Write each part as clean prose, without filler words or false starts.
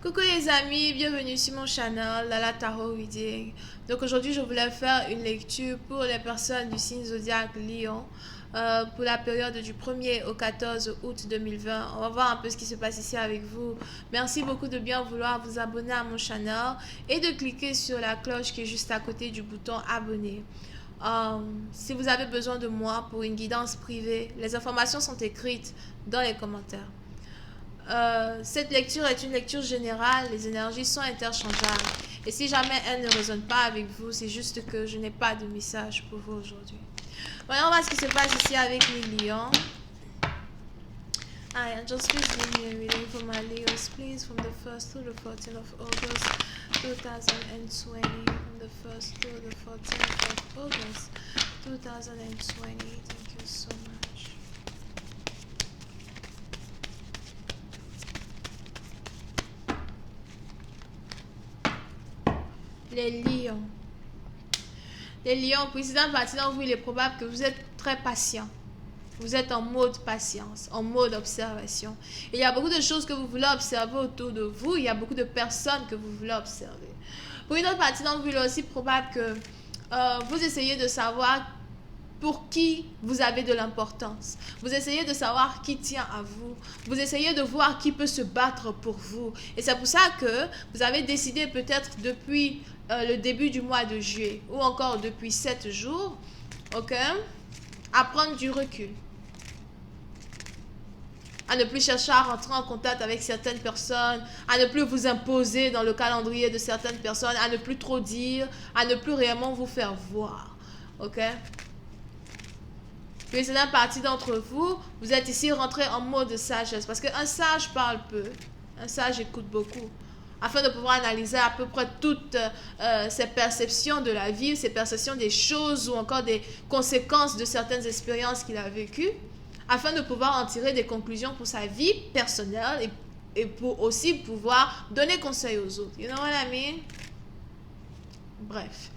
Coucou les amis, bienvenue sur mon channel Lala Tarot Reading. Donc aujourd'hui je voulais faire une lecture pour les personnes du signe zodiaque Lion pour la période du 1er au 14 août 2020. On va voir un peu ce qui se passe ici avec vous. Merci beaucoup de bien vouloir vous abonner à mon channel et de cliquer sur la cloche qui est juste à côté du bouton abonner. Si vous avez besoin de moi pour une guidance privée, les informations sont écrites dans les commentaires. Cette lecture est une lecture générale, les énergies sont interchangeables. Et si jamais elle ne résonne pas avec vous, c'est juste que je n'ai pas de message pour vous aujourd'hui. Voyons voir ce qui se passe ici avec les lions. Hi, angels, please give me a reading for my Leos, please, from the 1st to the 14th of August 2020. From the 1st to the 14th of August 2020. Thank you so much. Les lions. Les lions, président parti dans vous, il est probable que vous êtes très patient. Vous êtes en mode patience, en mode observation. Et il y a beaucoup de choses que vous voulez observer autour de vous. Il y a beaucoup de personnes que vous voulez observer. Pour une autre partie d'entre vous, il est aussi probable que vous essayez de savoir pour qui vous avez de l'importance. Vous essayez de savoir qui tient à vous. Vous essayez de voir qui peut se battre pour vous. Et c'est pour ça que vous avez décidé peut-être depuis le début du mois de juillet ou encore depuis 7 jours, ok, à prendre du recul. À ne plus chercher à rentrer en contact avec certaines personnes, à ne plus vous imposer dans le calendrier de certaines personnes, à ne plus trop dire, à ne plus réellement vous faire voir, ok. Puis c'est une partie d'entre vous, vous êtes ici rentré en mode sagesse. Parce qu'un sage parle peu, un sage écoute beaucoup. Afin de pouvoir analyser à peu près toutes ses perceptions de la vie, ses perceptions des choses ou encore des conséquences de certaines expériences qu'il a vécues. Afin de pouvoir en tirer des conclusions pour sa vie personnelle et pour aussi pouvoir donner conseil aux autres. You know what I mean? Bref.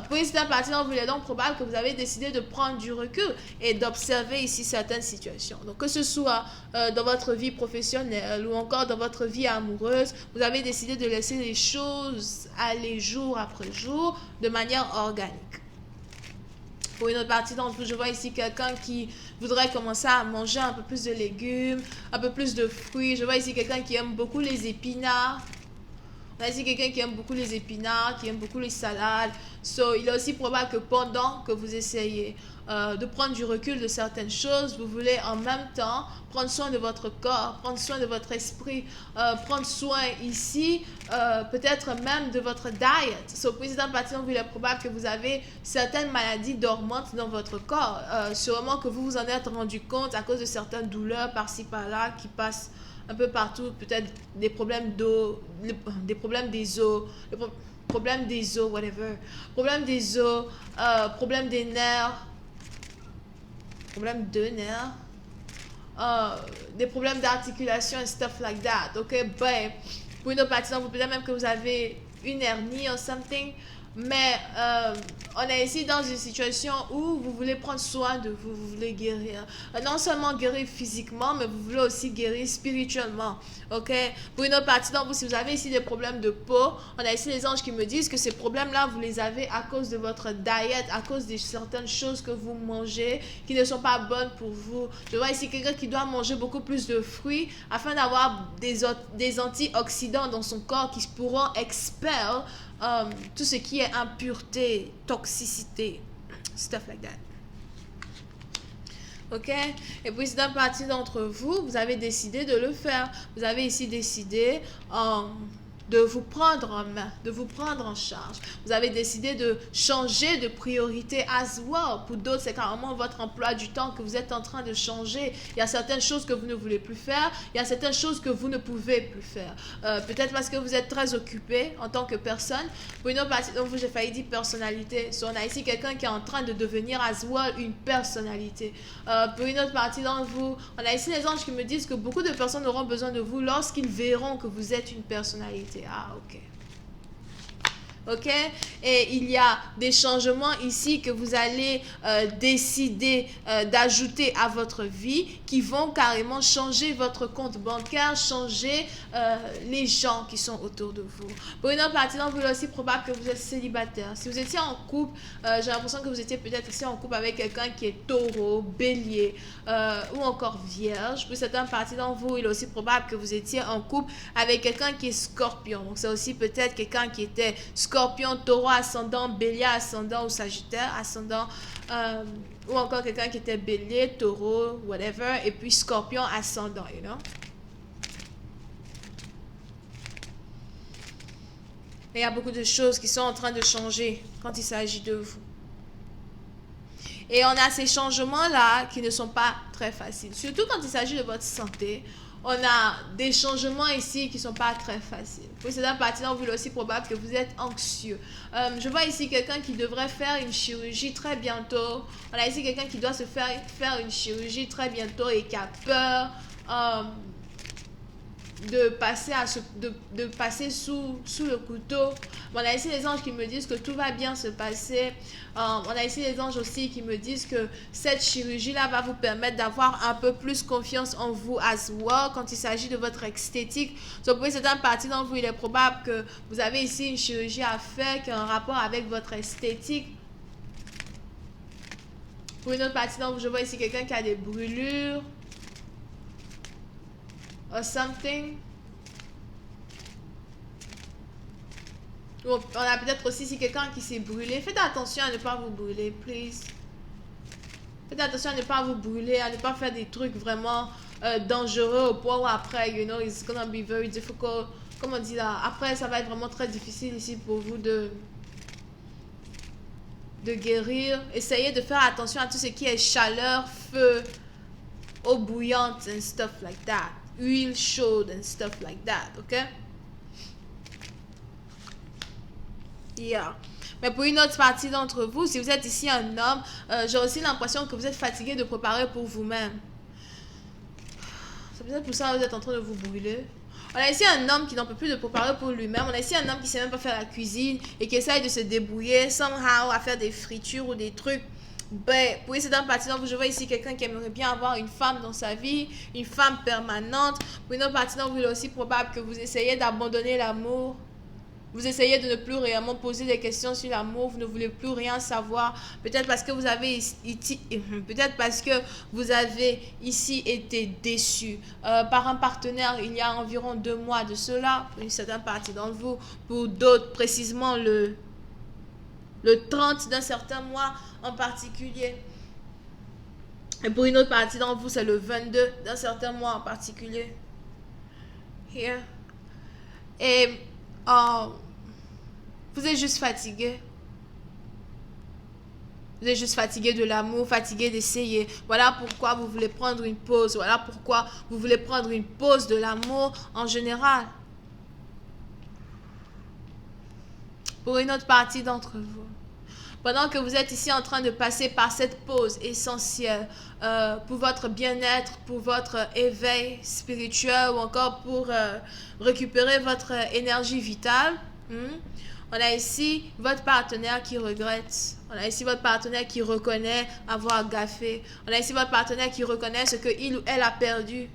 Pour une certaine partie d'entre vous, il est donc probable que vous avez décidé de prendre du recul et d'observer ici certaines situations. Donc, que ce soit dans votre vie professionnelle ou encore dans votre vie amoureuse, vous avez décidé de laisser les choses aller jour après jour de manière organique. Pour une autre partie d'entre vous, je vois ici quelqu'un qui voudrait commencer à manger un peu plus de légumes, un peu plus de fruits. Je vois ici quelqu'un qui aime beaucoup les épinards. On a ici quelqu'un qui aime beaucoup les épinards, qui aime beaucoup les salades. Il est aussi probable que pendant que vous essayez de prendre du recul de certaines choses, vous voulez en même temps prendre soin de votre corps, prendre soin de votre esprit, prendre soin ici, peut-être même de votre diet. Président Patient, il est probable que vous avez certaines maladies dormantes dans votre corps. Sûrement que vous vous en êtes rendu compte à cause de certaines douleurs par-ci par-là qui passent un peu partout, peut-être des problèmes d'eau, des problèmes des os, problèmes des os, whatever, problèmes des os, problèmes des nerfs, problèmes de nerfs, des problèmes d'articulation and stuff like that, ok, ben, pour une autre partie, peut-être même que vous avez une hernie or something, mais on est ici dans une situation où vous voulez prendre soin de vous, vous voulez guérir. Non seulement guérir physiquement, mais vous voulez aussi guérir spirituellement. Ok? Pour une autre partie d'entre vous, si vous avez ici des problèmes de peau, on a ici les anges qui me disent que ces problèmes-là, vous les avez à cause de votre diet, à cause de certaines choses que vous mangez qui ne sont pas bonnes pour vous. Je vois ici quelqu'un qui doit manger beaucoup plus de fruits afin d'avoir des antioxydants dans son corps qui pourront expeller tout ce qui est impureté, toxicité, stuff like that. Ok? Et puis, c'est une partie d'entre vous, vous avez décidé de le faire. Vous avez ici décidé de vous prendre en main, de vous prendre en charge. Vous avez décidé de changer de priorité as well. Pour d'autres, c'est carrément votre emploi du temps que vous êtes en train de changer. Il y a certaines choses que vous ne voulez plus faire. Il y a certaines choses que vous ne pouvez plus faire. Peut-être parce que vous êtes très occupé en tant que personne. Pour une autre partie d'entre vous, j'ai failli dire personnalité. On a ici quelqu'un qui est en train de devenir as well une personnalité. Pour une autre partie d'entre vous, on a ici les anges qui me disent que beaucoup de personnes auront besoin de vous lorsqu'ils verront que vous êtes une personnalité. Ah, ok. ok? Et il y a des changements ici que vous allez décider d'ajouter à votre vie qui vont carrément changer votre compte bancaire, changer les gens qui sont autour de vous. Pour une autre partie, donc, il est aussi probable que vous êtes célibataire. Si vous étiez en couple, j'ai l'impression que vous étiez peut-être aussi en couple avec quelqu'un qui est taureau, bélier ou encore vierge. Pour certaines parties d'entre vous, il est aussi probable que vous étiez en couple avec quelqu'un qui est scorpion. Donc, c'est aussi peut-être quelqu'un qui était scorpion, taureau, ascendant, bélier, ascendant ou sagittaire, ascendant, ou encore quelqu'un qui était bélier, taureau, whatever, et puis scorpion, ascendant, you know. Et il y a beaucoup de choses qui sont en train de changer quand il s'agit de vous. Et on a ces changements-là qui ne sont pas très faciles. Surtout quand il s'agit de votre santé, on a des changements ici qui ne sont pas très faciles. Pour certaines parties, il est aussi probable que vous êtes anxieux. Je vois ici quelqu'un qui devrait faire une chirurgie très bientôt. On a ici quelqu'un qui doit se faire une chirurgie très bientôt et qui a peur de passer sous le couteau. On a ici les anges qui me disent que tout va bien se passer. On a ici les anges aussi qui me disent que cette chirurgie-là va vous permettre d'avoir un peu plus confiance en vous as well quand il s'agit de votre esthétique. Donc pour certaines parties d'entre vous, il est probable que vous avez ici une chirurgie à faire qui a un rapport avec votre esthétique. Pour une autre partie d'entre vous, je vois ici quelqu'un qui a des brûlures. Or something. On a peut-être aussi ici quelqu'un qui s'est brûlé. Faites attention à ne pas vous brûler, please. Faites attention à ne pas vous brûler, à ne pas faire des trucs vraiment dangereux au point où après, you know, it's gonna be very difficult. Comme on dit là, après ça va être vraiment très difficile ici pour vous de guérir. Essayez de faire attention à tout ce qui est chaleur, feu, eau bouillante and stuff like that. Huile chaude and stuff like that, ok? Yeah. Mais pour une autre partie d'entre vous, si vous êtes ici un homme, j'ai aussi l'impression que vous êtes fatigué de préparer pour vous-même. C'est peut-être pour ça que vous êtes en train de vous brûler. On a ici un homme qui n'en peut plus de préparer pour lui-même. On a ici un homme qui ne sait même pas faire la cuisine et qui essaye de se débrouiller somehow à faire des fritures ou des trucs. Ben, oui, c'est dans le parti. Donc, je vois ici quelqu'un qui aimerait bien avoir une femme dans sa vie, une femme permanente. Pour une autre partie, donc, il est aussi probable que vous essayez d'abandonner l'amour. Vous essayez de ne plus réellement poser des questions sur l'amour, vous ne voulez plus rien savoir. Peut-être parce que vous avez ici été déçu par un partenaire il y a environ 2 mois de cela, pour une certaine partie d'entre vous, pour d'autres précisément le 30 d'un certain mois en particulier. Et pour une autre partie d'entre vous, c'est le 22 d'un certain mois en particulier. Here. Et vous êtes juste fatigué. Vous êtes juste fatigué de l'amour, fatigué d'essayer. Voilà pourquoi vous voulez prendre une pause. Voilà pourquoi vous voulez prendre une pause de l'amour en général. Pour une autre partie d'entre vous. Pendant que vous êtes ici en train de passer par cette pause essentielle pour votre bien-être, pour votre éveil spirituel ou encore pour récupérer votre énergie vitale, on a ici votre partenaire qui regrette. On a ici votre partenaire qui reconnaît avoir gaffé. On a ici votre partenaire qui reconnaît ce qu'il ou elle a perdu.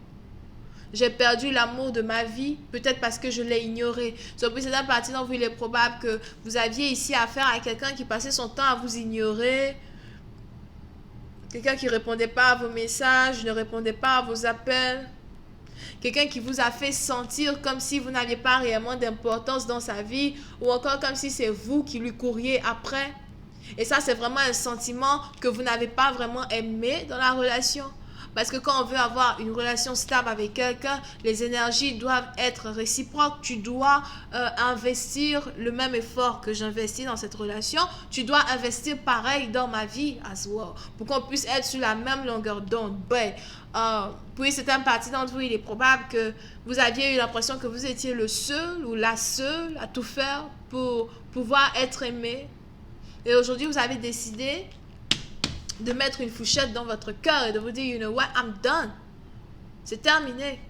J'ai perdu l'amour de ma vie, peut-être parce que je l'ai ignoré. Sur cette partie d'entre vous, il est probable que vous aviez ici affaire à quelqu'un qui passait son temps à vous ignorer. Quelqu'un qui ne répondait pas à vos messages, ne répondait pas à vos appels. Quelqu'un qui vous a fait sentir comme si vous n'aviez pas réellement d'importance dans sa vie ou encore comme si c'est vous qui lui couriez après. Et ça, c'est vraiment un sentiment que vous n'avez pas vraiment aimé dans la relation. Parce que quand on veut avoir une relation stable avec quelqu'un, les énergies doivent être réciproques. Tu dois investir le même effort que j'investis dans cette relation. Tu dois investir pareil dans ma vie as well. Pour qu'on puisse être sur la même longueur d'onde. Pour certaines parties d'entre vous, il est probable que vous aviez eu l'impression que vous étiez le seul ou la seule à tout faire pour pouvoir être aimé. Et aujourd'hui, vous avez décidé de mettre une fourchette dans votre cœur et de vous dire, you know what, I'm done. C'est terminé.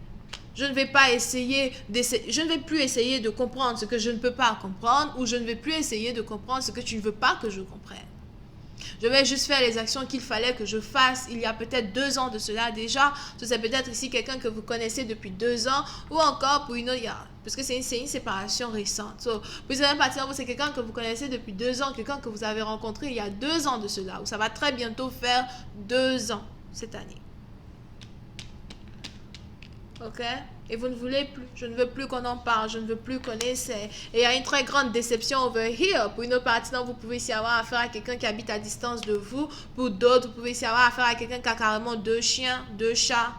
Je ne vais pas essayer je ne vais plus essayer de comprendre ce que je ne peux pas comprendre, ou je ne vais plus essayer de comprendre ce que tu ne veux pas que je comprenne. Je vais juste faire les actions qu'il fallait que je fasse il y a peut-être 2 ans de cela déjà. C'est peut-être ici quelqu'un que vous connaissez depuis 2 ans, ou encore pour une autre, parce que c'est une séparation récente. Pour une deuxième partie, c'est quelqu'un que vous connaissez depuis 2 ans, quelqu'un que vous avez rencontré il y a 2 ans de cela, ou ça va très bientôt faire 2 ans cette année. Ok? Et vous ne voulez plus. Je ne veux plus qu'on en parle. Je ne veux plus qu'on essaie. Et il y a une très grande déception over here. Pour une autre partie, vous pouvez ici avoir affaire à quelqu'un qui habite à distance de vous. Pour d'autres, vous pouvez ici avoir affaire à quelqu'un qui a carrément 2 chiens, 2 chats.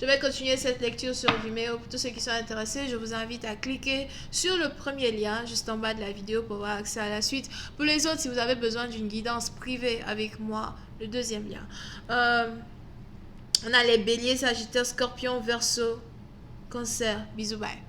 Je vais continuer cette lecture sur Vimeo. Pour tous ceux qui sont intéressés, je vous invite à cliquer sur le premier lien juste en bas de la vidéo pour avoir accès à la suite. Pour les autres, si vous avez besoin d'une guidance privée avec moi, le deuxième lien. On a les béliers, sagittaires, scorpions, verseau, cancer. Bisous, bye.